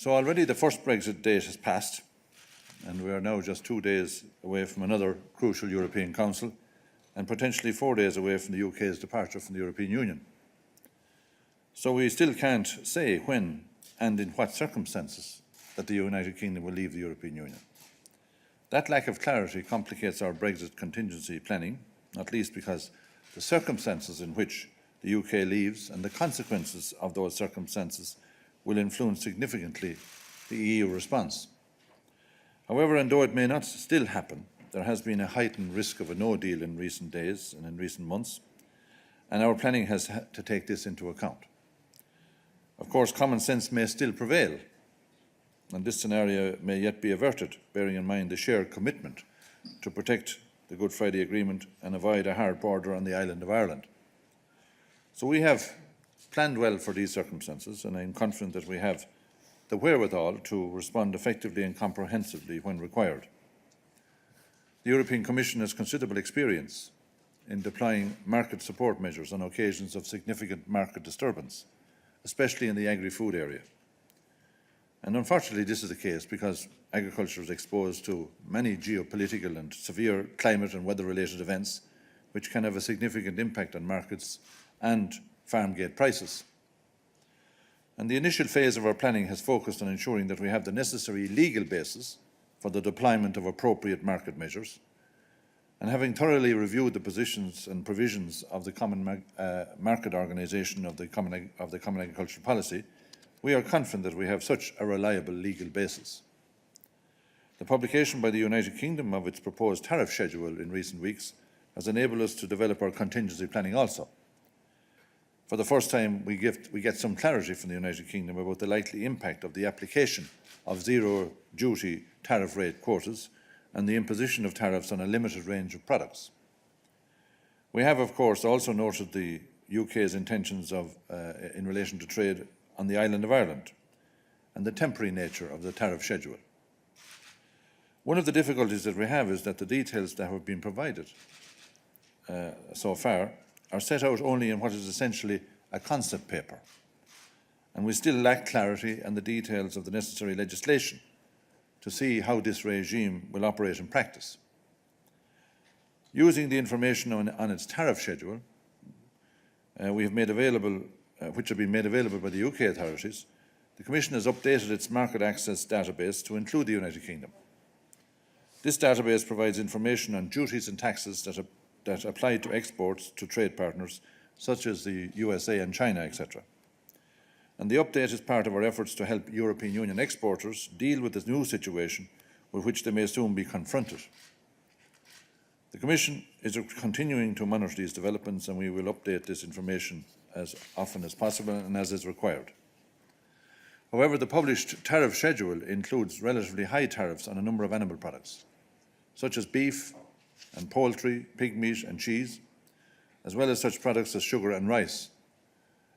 So already the first Brexit date has passed, and we are now just 2 days away from another crucial European Council and potentially 4 days away from the UK's departure from the European Union. So we still can't say when and in what circumstances that the United Kingdom will leave the European Union. That lack of clarity complicates our Brexit contingency planning, not least because the circumstances in which the UK leaves and the consequences of those circumstances will influence significantly the EU response. However, and though it may not still happen, there has been a heightened risk of a no deal in recent days and in recent months, and our planning has to take this into account. Of course, common sense may still prevail, and this scenario may yet be averted, bearing in mind the shared commitment to protect the Good Friday Agreement and avoid a hard border on the island of Ireland. So we have planned well for these circumstances, and I am confident that we have the wherewithal to respond effectively and comprehensively when required. The European Commission has considerable experience in deploying market support measures on occasions of significant market disturbance, especially in the agri-food area. And unfortunately, this is the case because agriculture is exposed to many geopolitical and severe climate and weather-related events, which can have a significant impact on markets and farm gate prices. And the initial phase of our planning has focused on ensuring that we have the necessary legal basis for the deployment of appropriate market measures. And having thoroughly reviewed the positions and provisions of the Common Market Organisation of the Common Agricultural Policy, we are confident that we have such a reliable legal basis. The publication by the United Kingdom of its proposed tariff schedule in recent weeks has enabled us to develop our contingency planning also. For the first time, we get some clarity from the United Kingdom about the likely impact of the application of zero duty tariff rate quotas and the imposition of tariffs on a limited range of products. We have, of course, also noted the UK's intentions in relation to trade on the island of Ireland and the temporary nature of the tariff schedule. One of the difficulties that we have is that the details that have been provided so far are set out only in what is essentially a concept paper, and we still lack clarity and the details of the necessary legislation to see how this regime will operate in practice. Using the information on its tariff schedule, which have been made available by the UK authorities, the Commission has updated its market access database to include the United Kingdom. This database provides information on duties and taxes that apply to exports to trade partners such as the USA and China, etc. And the update is part of our efforts to help European Union exporters deal with this new situation with which they may soon be confronted. The Commission is continuing to monitor these developments, and we will update this information as often as possible and as is required. However, the published tariff schedule includes relatively high tariffs on a number of animal products, such as beef and poultry, pig meat and cheese, as well as such products as sugar and rice.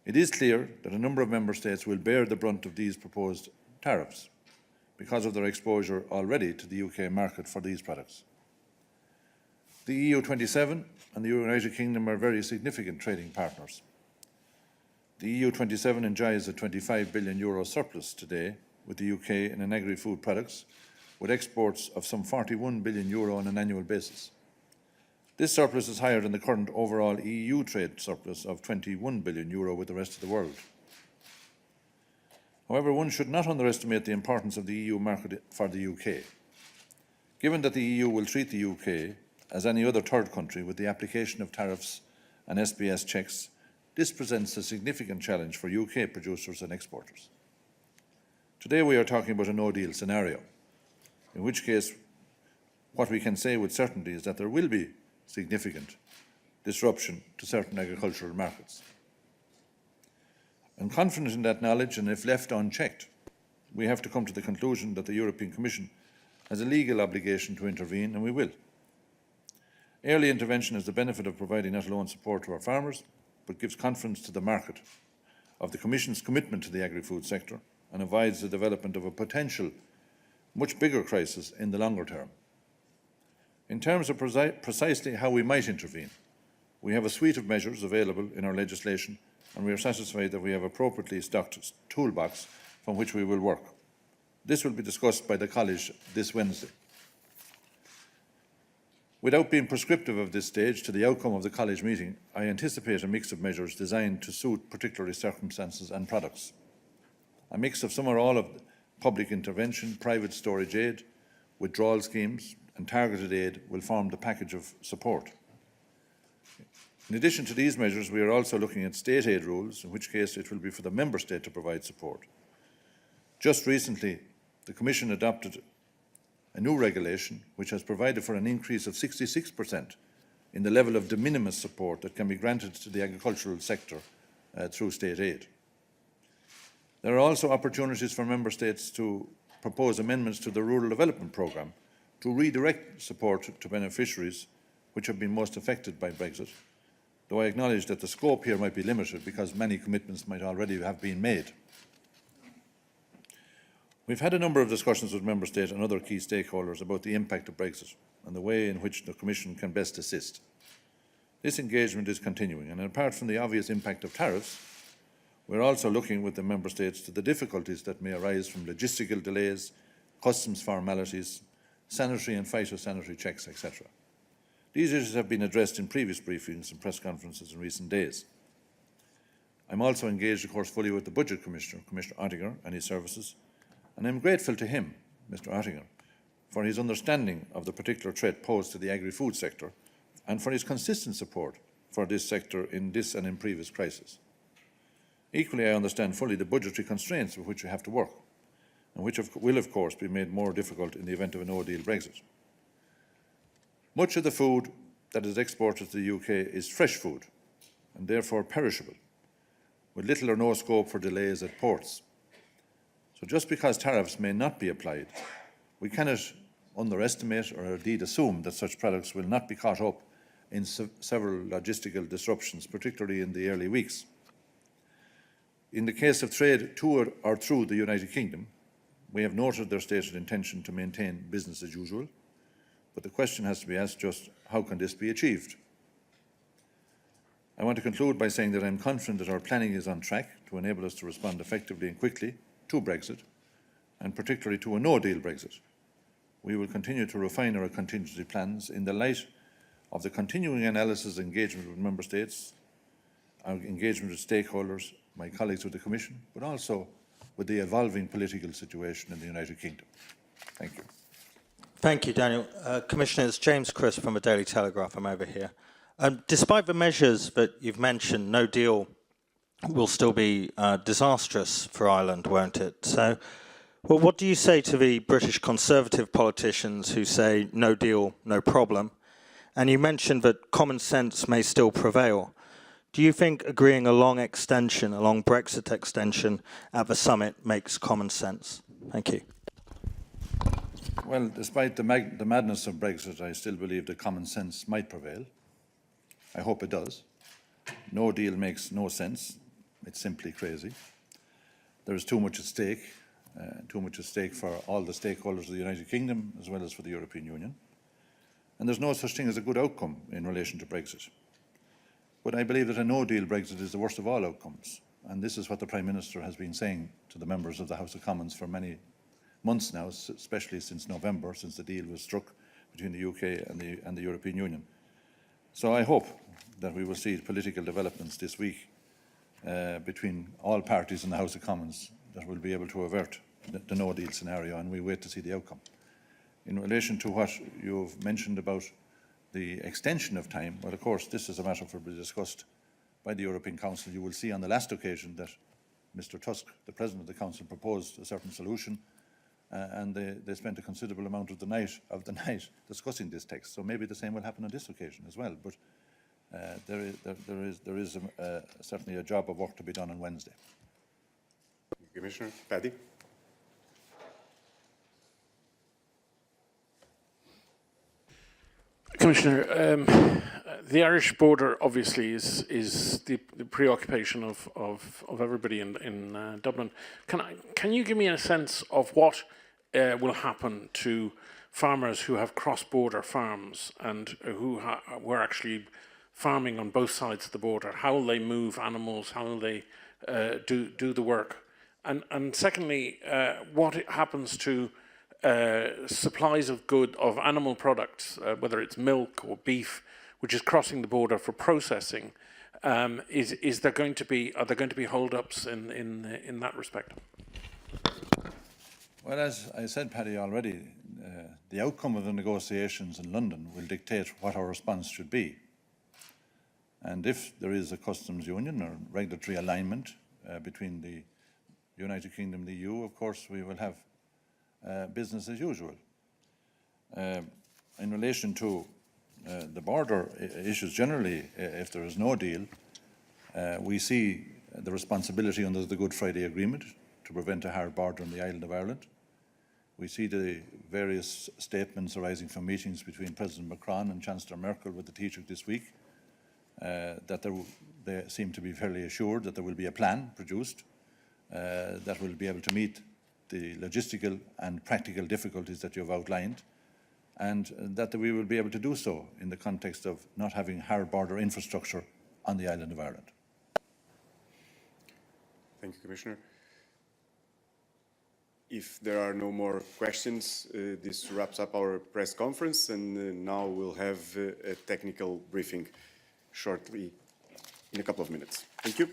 It is clear that a number of Member States will bear the brunt of these proposed tariffs because of their exposure already to the UK market for these products. The EU 27 and the United Kingdom are very significant trading partners. The EU 27 enjoys a €25 billion surplus today with the UK in agri-food products, with exports of some €41 billion on an annual basis. This surplus is higher than the current overall EU trade surplus of €21 billion with the rest of the world. However, one should not underestimate the importance of the EU market for the UK. Given that the EU will treat the UK as any other third country with the application of tariffs and SBS checks, this presents a significant challenge for UK producers and exporters. Today we are talking about a no-deal scenario, in which case what we can say with certainty is that there will be significant disruption to certain agricultural markets. I'm confident in that knowledge, and if left unchecked, we have to come to the conclusion that the European Commission has a legal obligation to intervene, and we will. Early intervention has the benefit of providing not alone support to our farmers, but gives confidence to the market of the Commission's commitment to the agri-food sector and avoids the development of a potential much bigger crisis in the longer term. In terms of precisely how we might intervene, we have a suite of measures available in our legislation, and we are satisfied that we have appropriately stocked a toolbox from which we will work. This will be discussed by the College this Wednesday. Without being prescriptive of this stage to the outcome of the College meeting, I anticipate a mix of measures designed to suit particular circumstances and products. A mix of some or all of public intervention, private storage aid, withdrawal schemes and targeted aid will form the package of support. In addition to these measures, we are also looking at state aid rules, in which case it will be for the Member State to provide support. Just recently, the Commission adopted a new regulation which has provided for an increase of 66% in the level of de minimis support that can be granted to the agricultural sector through state aid. There are also opportunities for Member States to propose amendments to the Rural Development Programme to redirect support to beneficiaries which have been most affected by Brexit, though I acknowledge that the scope here might be limited because many commitments might already have been made. We've had a number of discussions with Member States and other key stakeholders about the impact of Brexit and the way in which the Commission can best assist. This engagement is continuing, and apart from the obvious impact of tariffs, we're also looking with the Member States to the difficulties that may arise from logistical delays, customs formalities, sanitary and phytosanitary checks, etc. These issues have been addressed in previous briefings and press conferences in recent days. I'm also engaged, of course, fully with the Budget Commissioner, Commissioner Oettinger, and his services, and I'm grateful to him, Mr. Oettinger, for his understanding of the particular threat posed to the agri-food sector and for his consistent support for this sector in this and in previous crises. Equally, I understand fully the budgetary constraints with which we have to work, and which will, of course, be made more difficult in the event of a no-deal Brexit. Much of the food that is exported to the UK is fresh food and therefore perishable, with little or no scope for delays at ports. So just because tariffs may not be applied, we cannot underestimate or indeed assume that such products will not be caught up in several logistical disruptions, particularly in the early weeks. In the case of trade to or through the United Kingdom, we have noted their stated intention to maintain business as usual, but the question has to be asked just how can this be achieved? I want to conclude by saying that I am confident that our planning is on track to enable us to respond effectively and quickly to Brexit, and particularly to a no-deal Brexit. We will continue to refine our contingency plans in the light of the continuing analysis and engagement with Member States, our engagement with stakeholders, my colleagues with the Commission, but also with the evolving political situation in the United Kingdom. Thank you. Thank you, Daniel. Commissioners, James Crisp from the Daily Telegraph. I'm over here. Despite the measures that you've mentioned, no deal will still be disastrous for Ireland, won't it? So, well, what do you say to the British Conservative politicians who say no deal, no problem? And you mentioned that common sense may still prevail. Do you think agreeing a long Brexit extension at the summit makes common sense? Thank you. Well, despite the madness of Brexit, I still believe that common sense might prevail. I hope it does. No deal makes no sense. It's simply crazy. There is too much at stake for all the stakeholders of the United Kingdom as well as for the European Union. And there's no such thing as a good outcome in relation to Brexit. But I believe that a no-deal Brexit is the worst of all outcomes. And this is what the Prime Minister has been saying to the members of the House of Commons for many months now, especially since November, since the deal was struck between the UK and the European Union. So I hope that we will see political developments this week between all parties in the House of Commons that will be able to avert the no-deal scenario, and we wait to see the outcome. In relation to what you've mentioned about the extension of time, well, of course, this is a matter for be discussed by the European Council. You will see on the last occasion that Mr. Tusk, the President of the Council, proposed a certain solution, and they spent a considerable amount of the night discussing this text. So maybe the same will happen on this occasion as well. But there is certainly a job of work to be done on Wednesday. Commissioner Paddy. Commissioner, the Irish border obviously is the preoccupation of everybody in Dublin. Can you give me a sense of what will happen to farmers who have cross-border farms and who were actually farming on both sides of the border? How will they move animals? How will they do the work? And secondly, what happens to supplies of animal products, whether it's milk or beef, which is crossing the border for processing? Are there going to be hold-ups in that respect? Well, as I said, Paddy, already, the outcome of the negotiations in London will dictate what our response should be. And if there is a customs union or regulatory alignment between the United Kingdom and the EU, of course, we will have business as usual. In relation to the border issues generally, if there is no deal, we see the responsibility under the Good Friday Agreement to prevent a hard border on the island of Ireland. We see the various statements arising from meetings between President Macron and Chancellor Merkel with the Taoiseach this week, that they seem to be fairly assured that there will be a plan produced that will be able to meet the logistical and practical difficulties that you have outlined, and that we will be able to do so in the context of not having hard border infrastructure on the island of Ireland. Thank you, Commissioner. If there are no more questions, this wraps up our press conference, and now we'll have a technical briefing shortly in a couple of minutes. Thank you.